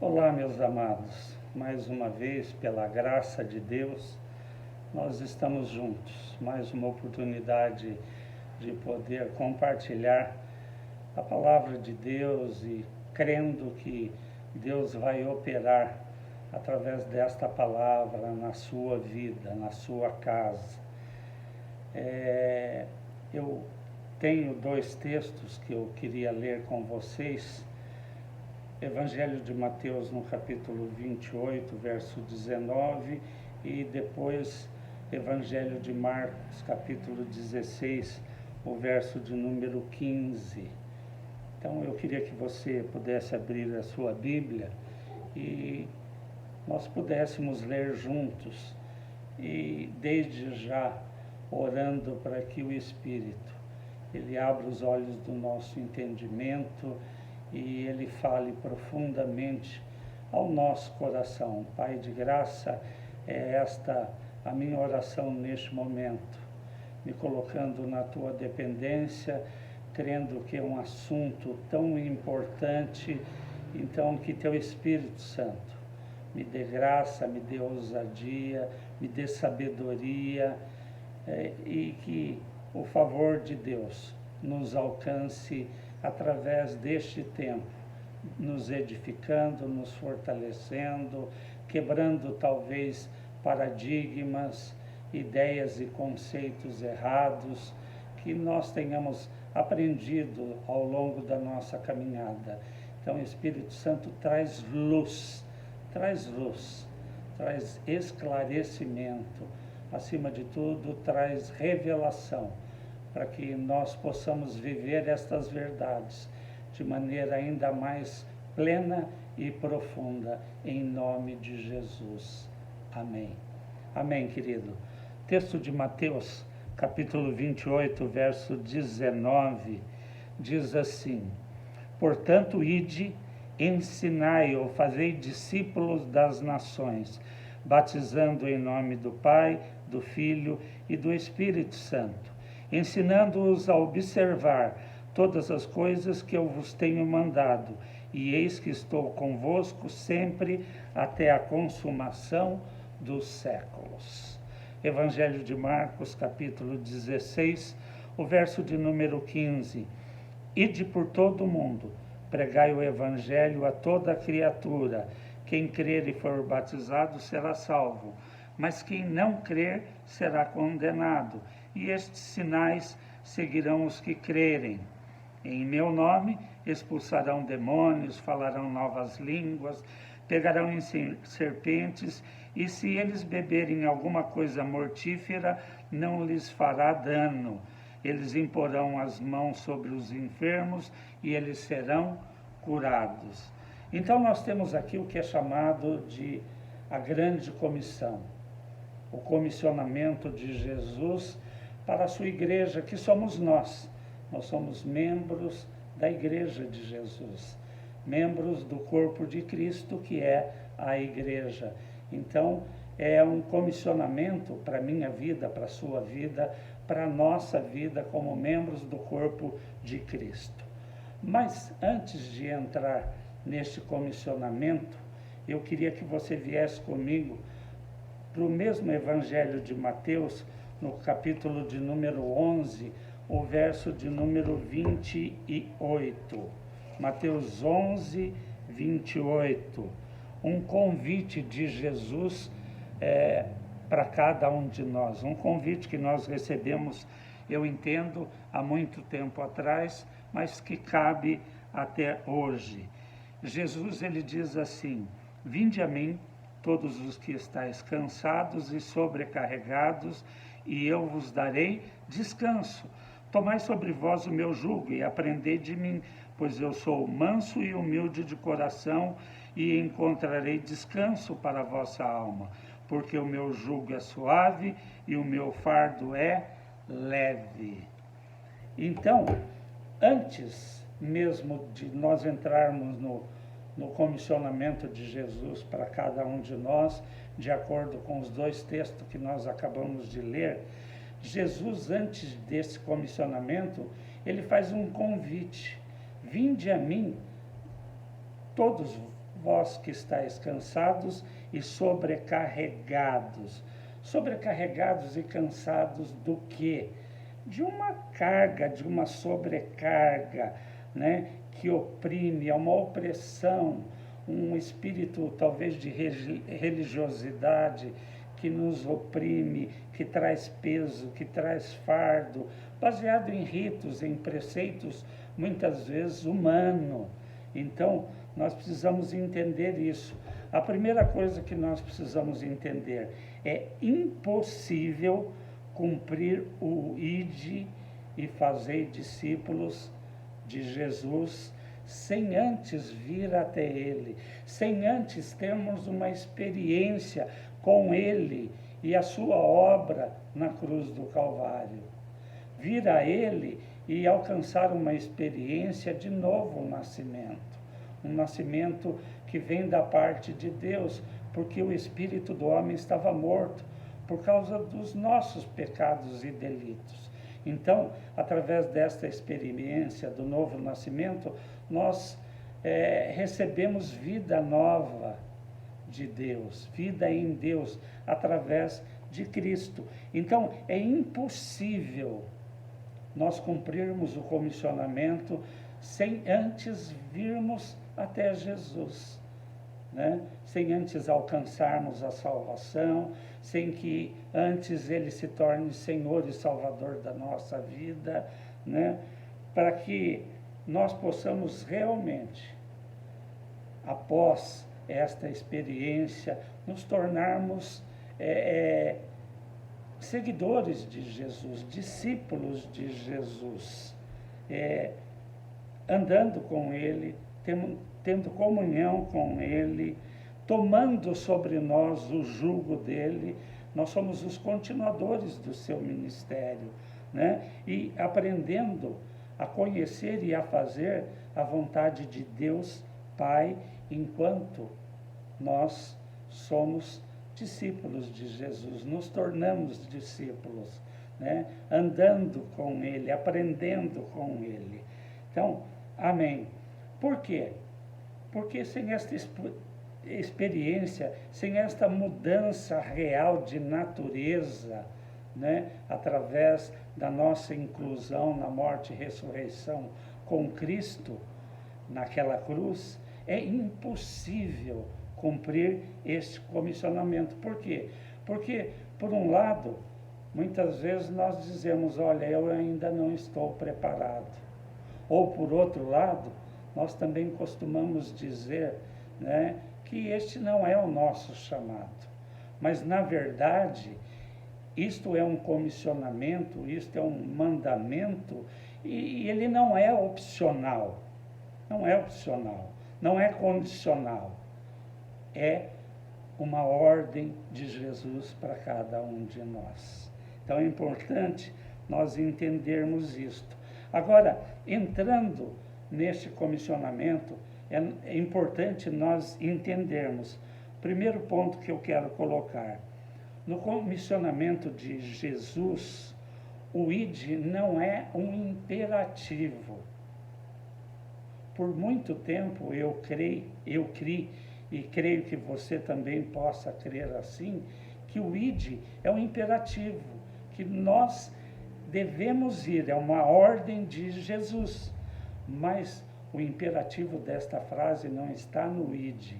Olá, meus amados. Mais uma vez, pela graça de Deus, nós estamos juntos. Mais uma oportunidade de poder compartilhar a palavra de Deus e crendo que Deus vai operar através desta palavra na sua vida, na sua casa. Eu tenho dois textos que eu queria ler com vocês. Evangelho de Mateus no capítulo 28, verso 19, e depois Evangelho de Marcos, capítulo 16, o verso de número 15. Então eu queria que você pudesse abrir a sua Bíblia e nós pudéssemos ler juntos, e desde já orando para que o Espírito, ele abra os olhos do nosso entendimento e ele fale profundamente ao nosso coração. Pai de graça, é esta a minha oração neste momento, me colocando na tua dependência, crendo que é um assunto tão importante. Então que teu Espírito Santo me dê graça, me dê ousadia, me dê sabedoria, e que o favor de Deus nos alcance através deste tempo, nos edificando, nos fortalecendo, quebrando talvez paradigmas, ideias e conceitos errados que nós tenhamos aprendido ao longo da nossa caminhada. Então, o Espírito Santo traz luz, traz esclarecimento, acima de tudo, traz revelação, para que nós possamos viver estas verdades de maneira ainda mais plena e profunda, em nome de Jesus. Amém. Amém, querido. Texto de Mateus, capítulo 28, verso 19, diz assim: Portanto, ide, ensinai ou fazei discípulos das nações, batizando em nome do Pai, do Filho e do Espírito Santo, ensinando-os a observar todas as coisas que eu vos tenho mandado, e eis que estou convosco sempre até a consumação dos séculos. Evangelho de Marcos, capítulo 16, o verso de número 15. Ide por todo o mundo, pregai o Evangelho a toda criatura. Quem crer e for batizado será salvo, mas quem não crer será condenado. E estes sinais seguirão os que crerem. Em meu nome expulsarão demônios, falarão novas línguas, pegarão em serpentes, e se eles beberem alguma coisa mortífera, não lhes fará dano. Eles imporão as mãos sobre os enfermos e eles serão curados. Então nós temos aqui o que é chamado de a grande comissão, o comissionamento de Jesus para a sua igreja, que somos nós. Nós somos membros da igreja de Jesus, membros do corpo de Cristo, que é a igreja. Então, é um comissionamento para a minha vida, para a sua vida, para a nossa vida como membros do corpo de Cristo. Mas, antes de entrar neste comissionamento, eu queria que você viesse comigo para o mesmo Evangelho de Mateus, no capítulo de número 11, o verso de número 28. Mateus 11, 28. Um convite de Jesus para cada um de nós. Um convite que nós recebemos, eu entendo, há muito tempo atrás, mas que cabe até hoje. Jesus, ele diz assim: Vinde a mim, todos os que estáis cansados e sobrecarregados, e eu vos darei descanso. Tomai sobre vós o meu jugo e aprendei de mim, pois eu sou manso e humilde de coração, e encontrarei descanso para a vossa alma, porque o meu jugo é suave e o meu fardo é leve. Então, antes mesmo de nós entrarmos no comissionamento de Jesus para cada um de nós, de acordo com os dois textos que nós acabamos de ler, Jesus, antes desse comissionamento, ele faz um convite: vinde a mim, todos vós que estáis cansados e sobrecarregados. Sobrecarregados e cansados do quê? De uma carga, de uma sobrecarga, né? Que oprime, é uma opressão, um espírito talvez de religiosidade que nos oprime, que traz peso, que traz fardo, baseado em ritos, em preceitos, muitas vezes humanos. Então, nós precisamos entender isso. A primeira coisa que nós precisamos entender é impossível cumprir o ide e fazer discípulos de Jesus sem antes vir até Ele, sem antes termos uma experiência com Ele e a sua obra na cruz do Calvário. Vir a Ele e alcançar uma experiência de novo nascimento, um nascimento que vem da parte de Deus, porque o espírito do homem estava morto por causa dos nossos pecados e delitos. Então, através desta experiência do novo nascimento, nós recebemos vida nova de Deus, vida em Deus, através de Cristo. Então, é impossível nós cumprirmos o comissionamento sem antes virmos até Jesus, né? Sem antes alcançarmos a salvação, sem que antes Ele se torne Senhor e Salvador da nossa vida, né? Para que nós possamos realmente, após esta experiência, nos tornarmos seguidores de Jesus, discípulos de Jesus, andando com Ele, tendo comunhão com Ele, tomando sobre nós o jugo dele. Nós somos os continuadores do seu ministério, né? E aprendendo a conhecer e a fazer a vontade de Deus Pai, enquanto nós somos discípulos de Jesus, nos tornamos discípulos, né? Andando com Ele, aprendendo com Ele. Então, amém. Por quê? Porque sem esta experiência, sem esta mudança real de natureza, né, através da nossa inclusão na morte e ressurreição com Cristo naquela cruz, é impossível cumprir este comissionamento. Por quê? Porque, por um lado, muitas vezes nós dizemos, olha, eu ainda não estou preparado. Ou, por outro lado, nós também costumamos dizer, né, que este não é o nosso chamado. Mas, na verdade, isto é um comissionamento, isto é um mandamento, e ele não é opcional. Não é opcional, não é condicional. É uma ordem de Jesus para cada um de nós. Então, é importante nós entendermos isto. Agora, entrando neste comissionamento, é importante nós entendermos. Primeiro ponto que eu quero colocar. No comissionamento de Jesus, o ide não é um imperativo. Por muito tempo eu criei, e creio que você também possa crer assim, que o ide é um imperativo, que nós devemos ir, é uma ordem de Jesus. Mas o imperativo desta frase não está no ide,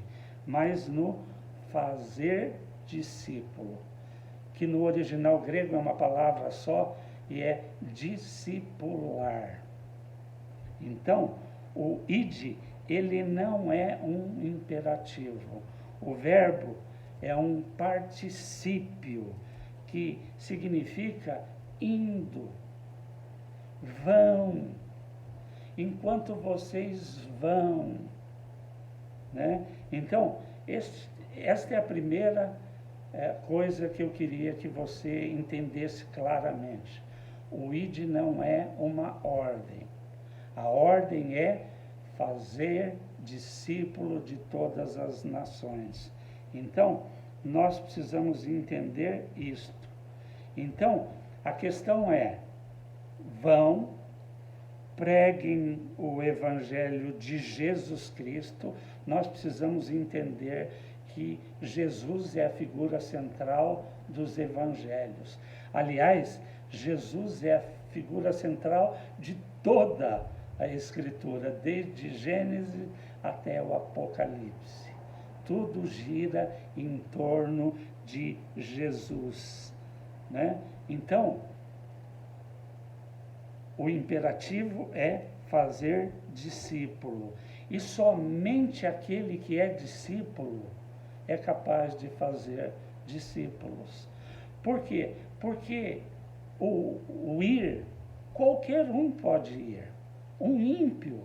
mas no fazer discípulo, que no original grego é uma palavra só e é discipular. Então, o ide, ele não é um imperativo. O verbo é um particípio que significa indo, vão, enquanto vocês vão, né? Então, esta é a primeira coisa que eu queria que você entendesse claramente. O ide não é uma ordem. A ordem é fazer discípulo de todas as nações. Então, nós precisamos entender isto. Então, a questão é, vão, preguem o Evangelho de Jesus Cristo, nós precisamos entender que Jesus é a figura central dos Evangelhos. Aliás, Jesus é a figura central de toda a Escritura, desde Gênesis até o Apocalipse. Tudo gira em torno de Jesus, né? Então, o imperativo é fazer discípulo. E somente aquele que é discípulo é capaz de fazer discípulos. Por quê? Porque o ir, qualquer um pode ir. Um ímpio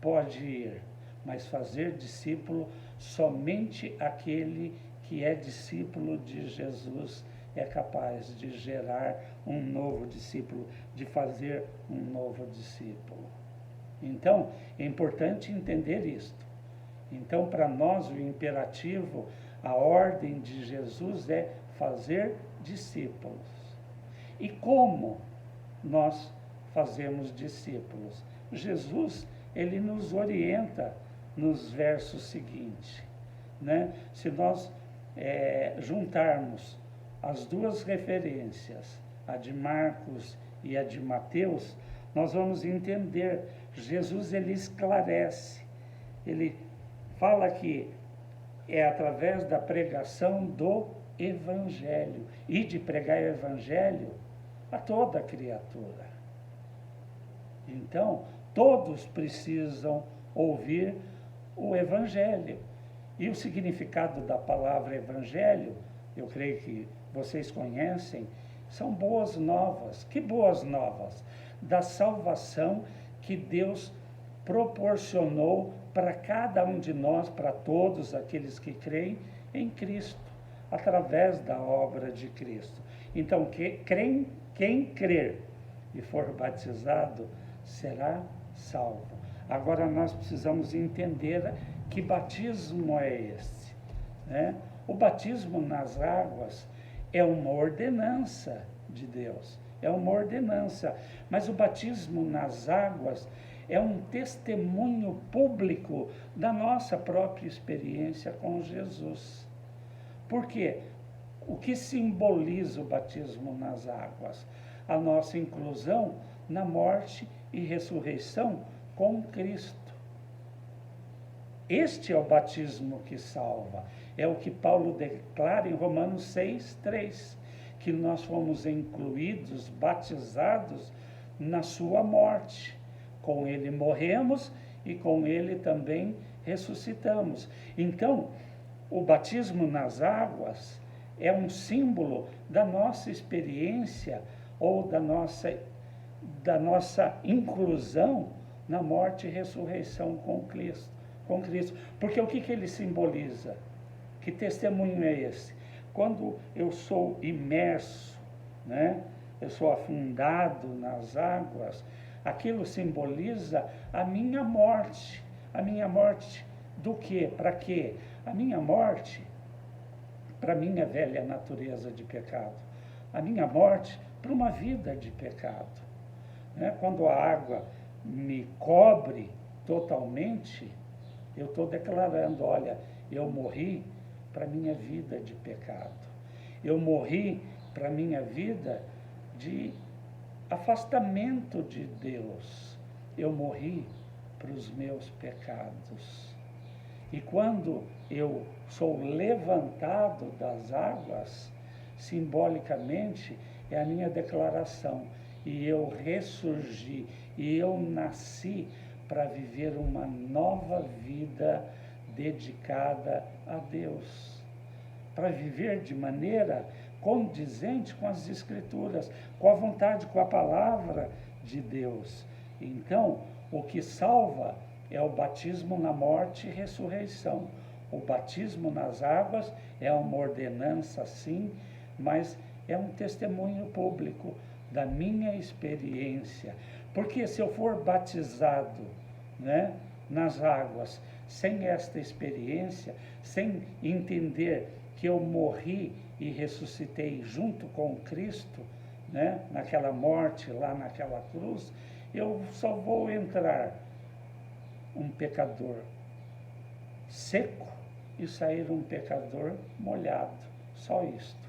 pode ir. Mas fazer discípulo, somente aquele que é discípulo de Jesus é capaz de gerar um novo discípulo, de fazer um novo discípulo. Então, é importante entender isto. Então, para nós, o imperativo, a ordem de Jesus é fazer discípulos. E como nós fazemos discípulos? Jesus, ele nos orienta nos versos seguintes, né? Se nós juntarmos as duas referências, a de Marcos e a de Mateus, nós vamos entender. Jesus, ele esclarece, ele fala que é através da pregação do Evangelho, e de pregar o Evangelho a toda criatura. Então, todos precisam ouvir o Evangelho. E o significado da palavra Evangelho, eu creio que vocês conhecem, são boas novas. Que boas novas? Da salvação que Deus proporcionou para cada um de nós, para todos aqueles que creem em Cristo, através da obra de Cristo. Então, quem crer e for batizado será salvo. Agora nós precisamos entender que batismo é esse, né? O batismo nas águas é uma ordenança de Deus, é uma ordenança, mas o batismo nas águas é um testemunho público da nossa própria experiência com Jesus. Por quê? O que simboliza o batismo nas águas? A nossa inclusão na morte e ressurreição com Cristo. Este é o batismo que salva. É o que Paulo declara em Romanos 6:3, que nós fomos incluídos, batizados na sua morte. Com ele morremos e com ele também ressuscitamos. Então, o batismo nas águas é um símbolo da nossa experiência ou da nossa inclusão na morte e ressurreição com Cristo. Porque o que ele simboliza? Que testemunho é esse? Quando eu sou imerso, né? Eu sou afundado nas águas, aquilo simboliza a minha morte. A minha morte do quê? Para quê? A minha morte para a minha velha natureza de pecado. A minha morte para uma vida de pecado. Né? Quando a água me cobre totalmente, eu estou declarando, olha, eu morri para a minha vida de pecado. Eu morri para a minha vida de afastamento de Deus. Eu morri para os meus pecados. E quando eu sou levantado das águas, simbolicamente é a minha declaração. E eu ressurgi, e eu nasci para viver uma nova vida dedicada a Deus. Para viver de maneira condizente com as Escrituras, com a vontade, com a palavra de Deus. Então, o que salva é o batismo na morte e ressurreição. O batismo nas águas é uma ordenança, sim, mas é um testemunho público da minha experiência. Porque se eu for batizado, né, nas águas, sem esta experiência, sem entender que eu morri e ressuscitei junto com Cristo, né, naquela morte lá naquela cruz, eu só vou entrar um pecador seco e sair um pecador molhado, só isto.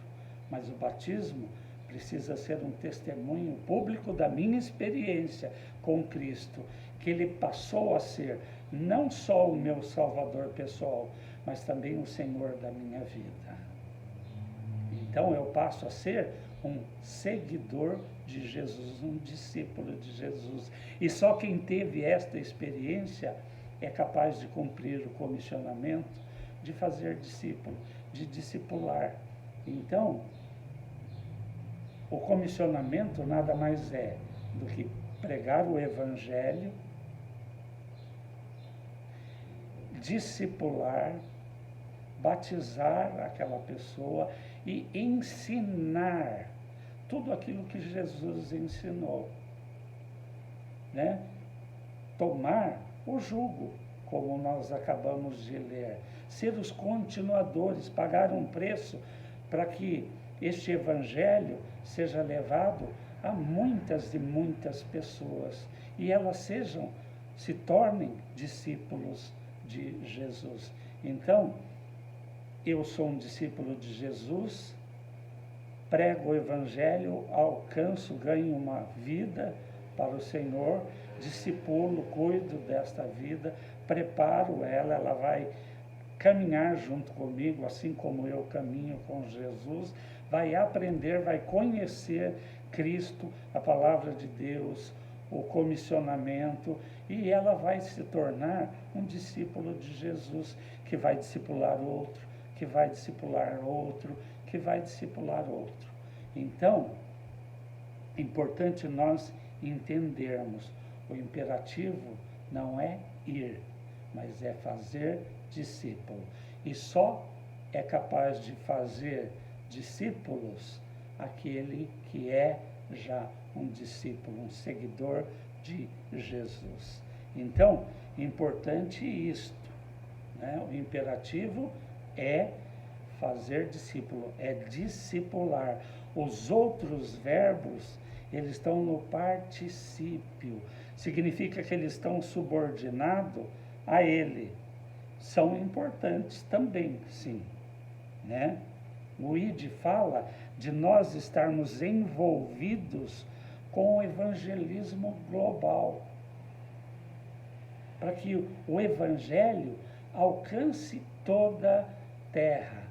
Mas o batismo precisa ser um testemunho público da minha experiência com Cristo, que Ele passou a ser não só o meu Salvador pessoal, mas também o Senhor da minha vida. Então eu passo a ser um seguidor de Jesus, um discípulo de Jesus. E só quem teve esta experiência é capaz de cumprir o comissionamento, de fazer discípulo, de discipular. Então, o comissionamento nada mais é do que pregar o Evangelho, discipular, batizar aquela pessoa e ensinar tudo aquilo que Jesus ensinou, né? Tomar o jugo, como nós acabamos de ler, ser os continuadores, pagar um preço para que este Evangelho seja levado a muitas e muitas pessoas e elas se tornem discípulos de Jesus. Então, eu sou um discípulo de Jesus, prego o Evangelho, alcanço, ganho uma vida para o Senhor, discipulo, cuido desta vida, preparo ela, ela vai caminhar junto comigo, assim como eu caminho com Jesus, vai aprender, vai conhecer Cristo, a palavra de Deus, o comissionamento, e ela vai se tornar um discípulo de Jesus, que vai discipular outro, que vai discipular outro, que vai discipular outro. Então, é importante nós entendermos, o imperativo não é ir, mas é fazer discípulo. E só é capaz de fazer discípulos aquele que é já um discípulo, um seguidor de Jesus. Então, importante isto, né? O imperativo é fazer discípulo, é discipular. Os outros verbos, eles estão no particípio, significa que eles estão subordinados a ele. São importantes também, sim, né? O ID fala de nós estarmos envolvidos com o evangelismo global, para que o evangelho alcance toda a terra,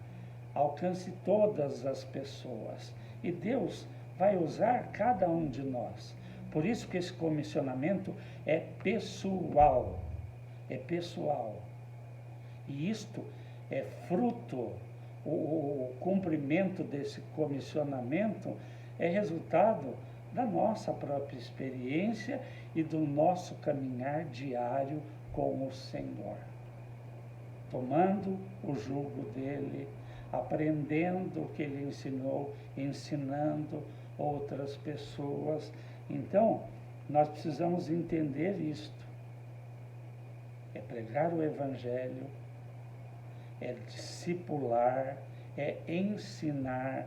alcance todas as pessoas. E Deus vai usar cada um de nós. Por isso que esse comissionamento é pessoal. É pessoal. E isto é fruto, o cumprimento desse comissionamento é resultado da nossa própria experiência e do nosso caminhar diário com o Senhor. Tomando o jugo dele, aprendendo o que ele ensinou, ensinando outras pessoas. Então, nós precisamos entender isto. É pregar o Evangelho, é discipular, é ensinar,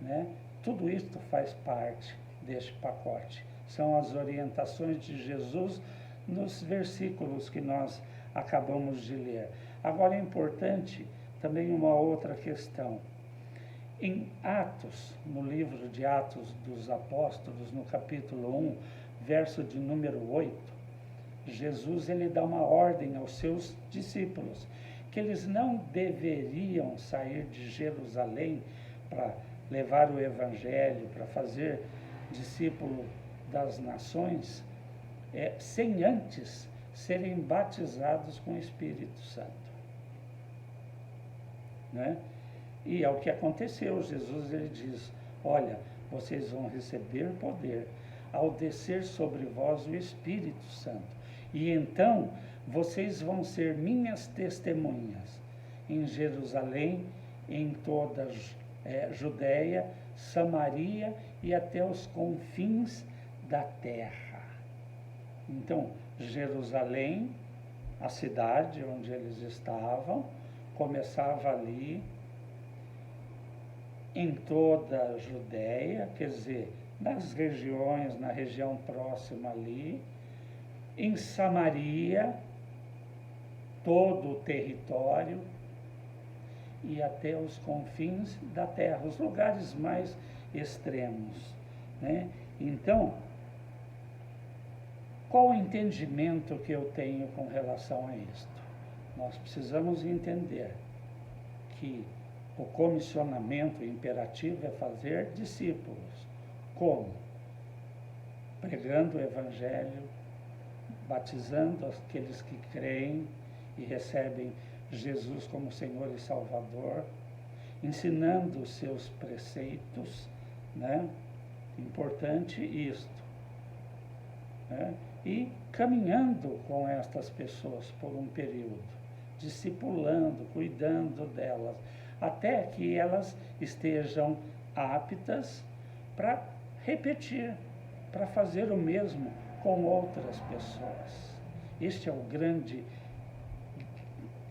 né? Tudo isto faz parte deste pacote. São as orientações de Jesus nos versículos que nós acabamos de ler. Agora é importante também uma outra questão. Em Atos, no livro de Atos dos Apóstolos, no capítulo 1, verso de número 8, Jesus ele dá uma ordem aos seus discípulos, que eles não deveriam sair de Jerusalém para levar o Evangelho, para fazer discípulo das nações, sem antes serem batizados com o Espírito Santo. Né? E é o que aconteceu. Jesus ele diz: olha, vocês vão receber poder ao descer sobre vós o Espírito Santo. E então vocês vão ser minhas testemunhas em Jerusalém, em toda Judéia, Samaria e até os confins da terra. Então, Jerusalém, a cidade onde eles estavam, começava ali, em toda a Judéia, quer dizer, nas regiões, na região próxima ali, em Samaria, todo o território, e até os confins da terra, os lugares mais extremos, né? Então, qual o entendimento que eu tenho com relação a isto? Nós precisamos entender que o comissionamento imperativo é fazer discípulos. Como? Pregando o Evangelho, batizando aqueles que creem e recebem Jesus como Senhor e Salvador, ensinando os seus preceitos, né? Importante isto, né? E caminhando com estas pessoas por um período, discipulando, cuidando delas, até que elas estejam aptas para repetir, para fazer o mesmo com outras pessoas. Este é o grande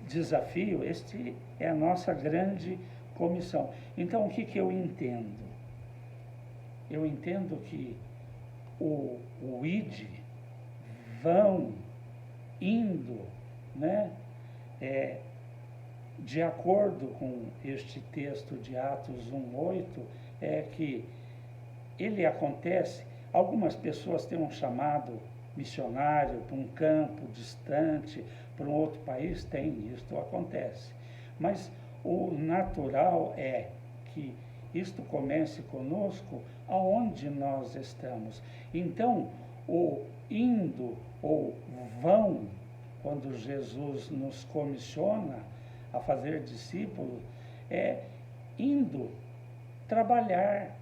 desafio, este é a nossa grande comissão. Então, o que eu entendo? Eu entendo que o ide, vão, indo, né? De acordo com este texto de Atos 1:8, é que ele acontece, algumas pessoas têm um chamado missionário para um campo distante, para um outro país, tem, isto acontece. Mas o natural é que isto comece conosco aonde nós estamos. Então, o indo ou vão, quando Jesus nos comissiona a fazer discípulos, é indo trabalhar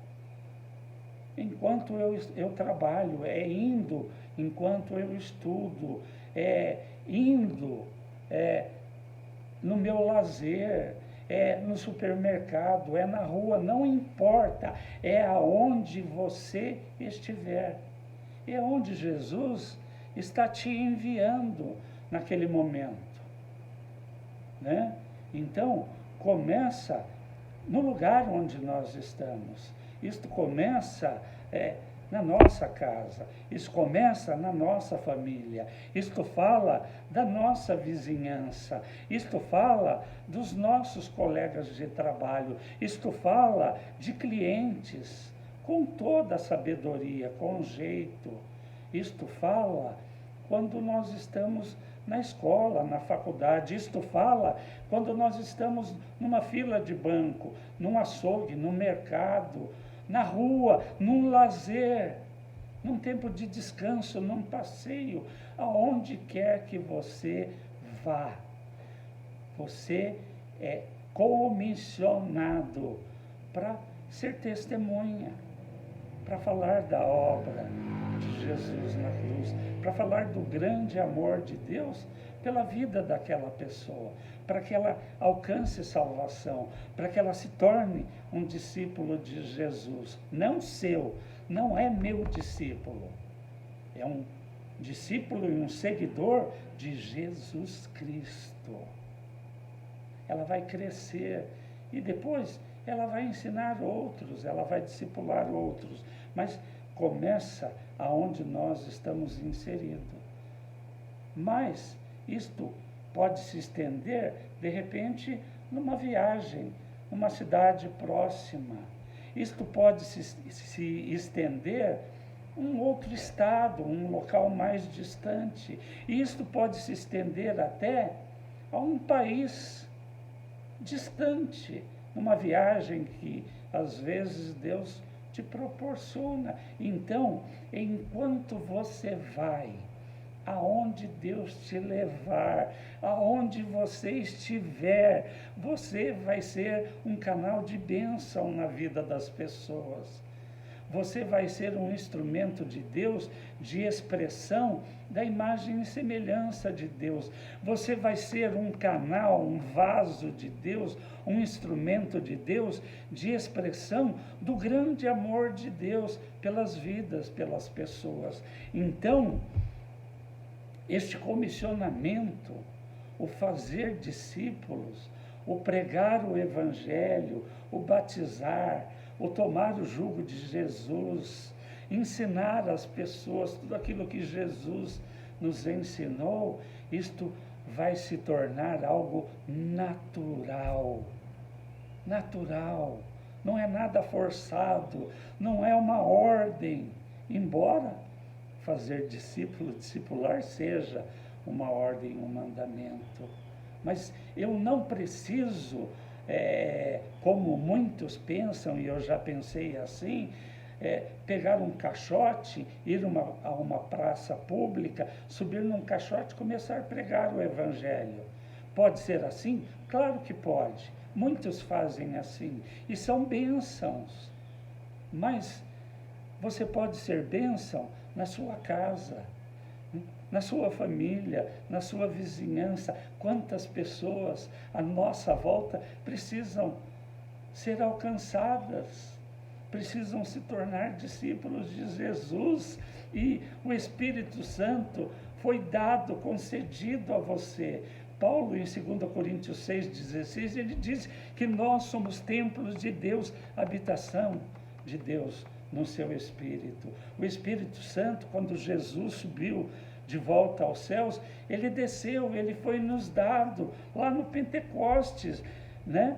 enquanto eu trabalho, é indo enquanto eu estudo, é indo no meu lazer, é no supermercado, é na rua, não importa, é aonde você estiver. É onde Jesus está te enviando naquele momento, né? Então, começa no lugar onde nós estamos. Isto começa na nossa casa, isso começa na nossa família, isto fala da nossa vizinhança, isto fala dos nossos colegas de trabalho, isto fala de clientes, com toda a sabedoria, com jeito. Isto fala quando nós estamos na escola, na faculdade. Isto fala quando nós estamos numa fila de banco, num açougue, no mercado, na rua, num lazer, num tempo de descanso, num passeio, aonde quer que você vá. Você é comissionado para ser testemunha, para falar da obra de Jesus na cruz, para falar do grande amor de Deus pela vida daquela pessoa, para que ela alcance salvação, para que ela se torne um discípulo de Jesus, não seu, não é meu discípulo, é um discípulo e um seguidor de Jesus Cristo. Ela vai crescer e depois ela vai ensinar outros, ela vai discipular outros, mas começa aonde nós estamos inseridos. Mas isto pode se estender, de repente, numa viagem, numa cidade próxima. Isto pode se estender um outro estado, um local mais distante. E isto pode se estender até a um país distante, numa viagem que às vezes Deus te proporciona. Então, enquanto você vai, aonde Deus te levar, aonde você estiver, você vai ser um canal de bênção na vida das pessoas. Você vai ser um instrumento de Deus, de expressão da imagem e semelhança de Deus. Você vai ser um canal, um vaso de Deus, um instrumento de Deus, de expressão do grande amor de Deus pelas vidas, pelas pessoas. Então, este comissionamento, o fazer discípulos, o pregar o Evangelho, o batizar, o tomar o jugo de Jesus, ensinar às pessoas tudo aquilo que Jesus nos ensinou, isto vai se tornar algo natural. Natural. Não é nada forçado, não é uma ordem, embora fazer discípulo, discipular seja uma ordem, um mandamento. Mas eu não preciso, como muitos pensam, e eu já pensei assim, pegar um caixote, ir a uma praça pública, subir num caixote e começar a pregar o Evangelho. Pode ser assim? Claro que pode. Muitos fazem assim e são bênçãos. Mas você pode ser bênção na sua casa, na sua família, na sua vizinhança. Quantas pessoas à nossa volta precisam ser alcançadas, precisam se tornar discípulos de Jesus, e o Espírito Santo foi dado, concedido a você. Paulo, em 2 Coríntios 6,16, ele diz que nós somos templos de Deus, habitação de Deus no seu Espírito. O Espírito Santo, quando Jesus subiu de volta aos céus, ele desceu, ele foi nos dado lá no Pentecostes, né?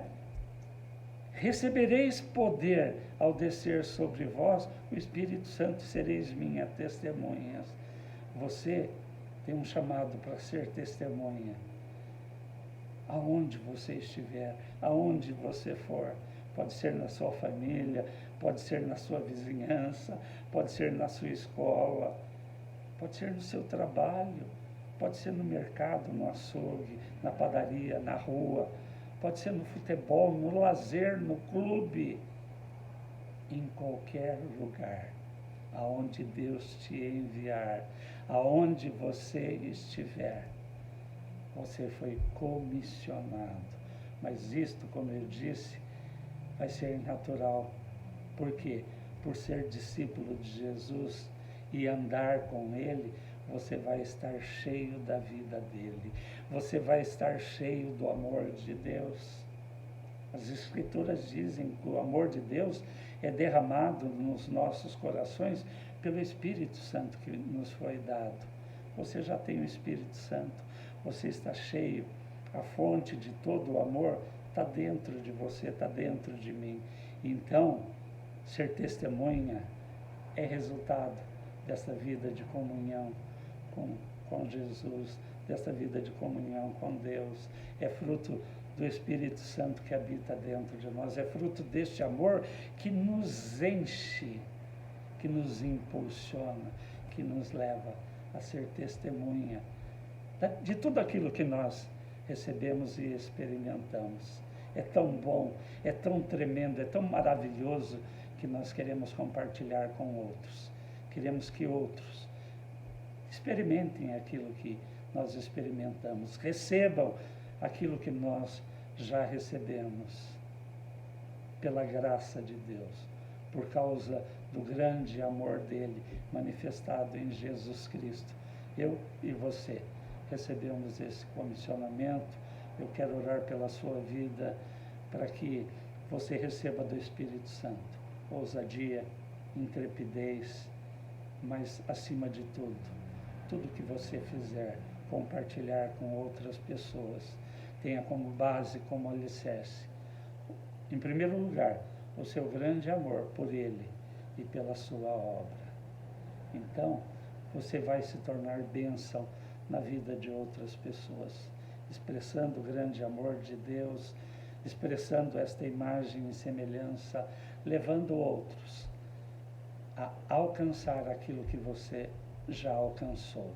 Recebereis poder ao descer sobre vós o Espírito Santo, sereis minhas testemunhas. Você tem um chamado para ser testemunha. Aonde você estiver, aonde você for, pode ser na sua família, pode ser na sua vizinhança, pode ser na sua escola, pode ser no seu trabalho, pode ser no mercado, no açougue, na padaria, na rua, pode ser no futebol, no lazer, no clube, em qualquer lugar, aonde Deus te enviar, aonde você estiver. Você foi comissionado. Mas isto, como eu disse, vai ser natural. Por quê? Por ser discípulo de Jesus e andar com Ele, você vai estar cheio da vida dele. Você vai estar cheio do amor de Deus. As Escrituras dizem que o amor de Deus é derramado nos nossos corações pelo Espírito Santo que nos foi dado. Você já tem o Espírito Santo. Você está cheio, a fonte de todo o amor está dentro de você, está dentro de mim. Então, ser testemunha é resultado dessa vida de comunhão com Jesus, dessa vida de comunhão com Deus. É fruto do Espírito Santo que habita dentro de nós, é fruto deste amor que nos enche, que nos impulsiona, que nos leva a ser testemunha de tudo aquilo que nós recebemos e experimentamos. É tão bom, é tão tremendo, é tão maravilhoso que nós queremos compartilhar com outros. Queremos que outros experimentem aquilo que nós experimentamos, recebam aquilo que nós já recebemos, pela graça de Deus, por causa do grande amor dele manifestado em Jesus Cristo. Eu e você recebemos esse comissionamento. Eu quero orar pela sua vida, para que você receba do Espírito Santo ousadia, intrepidez, mas acima de tudo, tudo que você fizer, compartilhar com outras pessoas, tenha como base, como alicerce, em primeiro lugar, o seu grande amor por Ele e pela sua obra. Então, você vai se tornar bênção na vida de outras pessoas, expressando o grande amor de Deus, expressando esta imagem e semelhança, levando outros a alcançar aquilo que você já alcançou.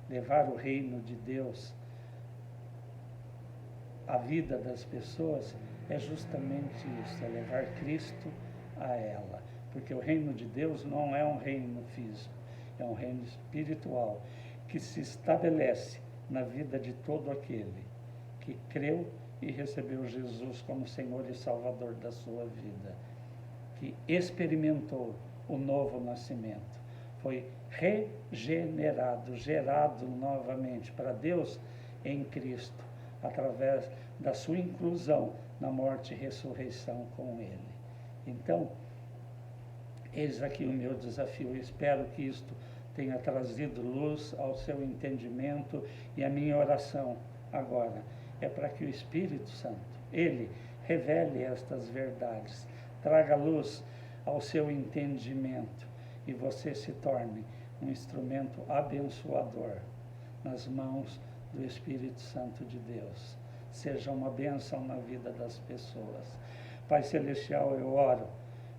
Levar o reino de Deus à vida das pessoas é justamente isso, é levar Cristo a ela, porque o reino de Deus não é um reino físico, é um reino espiritual, que se estabelece na vida de todo aquele que creu e recebeu Jesus como Senhor e Salvador da sua vida, que experimentou o novo nascimento, foi regenerado, gerado novamente para Deus em Cristo, através da sua inclusão na morte e ressurreição com Ele. Então, eis aqui o meu desafio. Eu espero que isto tenha trazido luz ao seu entendimento, e a minha oração agora é para que o Espírito Santo, Ele, revele estas verdades, traga luz ao seu entendimento e você se torne um instrumento abençoador nas mãos do Espírito Santo de Deus. Seja uma bênção na vida das pessoas. Pai Celestial, eu oro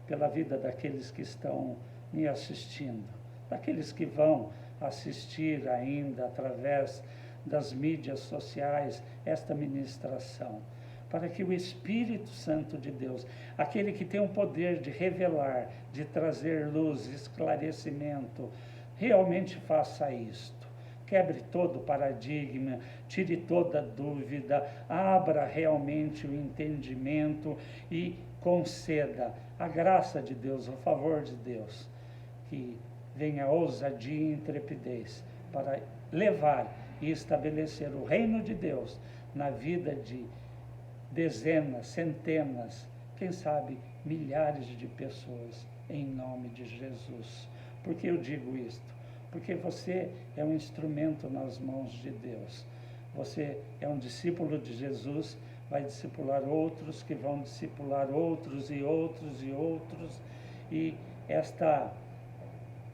pela vida daqueles que estão me assistindo, daqueles que vão assistir ainda através das mídias sociais esta ministração, para que o Espírito Santo de Deus, aquele que tem o poder de revelar, de trazer luz, esclarecimento, realmente faça isto. Quebre todo paradigma, tire toda dúvida, abra realmente o entendimento e conceda a graça de Deus, o favor de Deus, que venha ousadia e intrepidez para levar e estabelecer o reino de Deus na vida de dezenas, centenas, quem sabe milhares de pessoas, em nome de Jesus. Por que eu digo isto? Porque você é um instrumento nas mãos de Deus. Você é um discípulo de Jesus, vai discipular outros, que vão discipular outros e outros e outros, e esta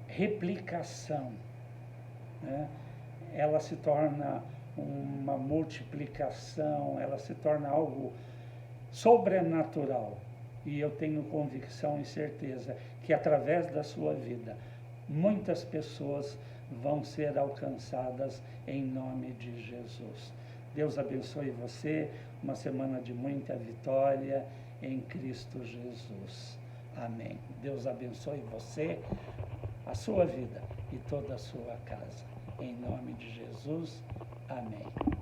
replicação, né, ela se torna uma multiplicação, ela se torna algo sobrenatural. E eu tenho convicção e certeza que através da sua vida, muitas pessoas vão ser alcançadas em nome de Jesus. Deus abençoe você, uma semana de muita vitória em Cristo Jesus. Amém. Deus abençoe você, a sua vida e toda a sua casa. Em nome de Jesus. Amém.